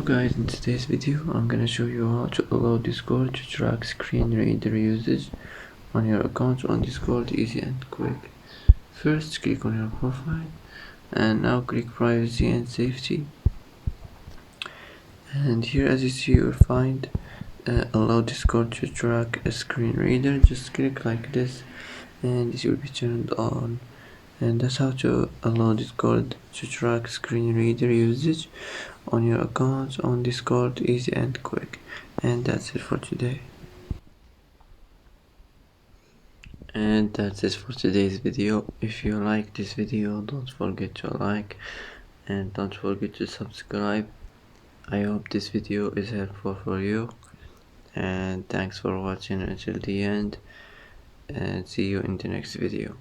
Guys, in today's video I'm gonna show you how to allow Discord to track screen reader usage on your account on Discord easy and quick. First click on your profile and now click privacy and safety, and here as you see you'll find allow Discord to track a screen reader. Just click like this and this will be turned on, and that's how to allow Discord to track screen reader usage on your account on Discord easy and quick. And that's it for today. And that's it for today's video. If you like this video, don't forget to like and don't forget to subscribe. I hope this video is helpful for you, and thanks for watching until the end, and see you in the next video.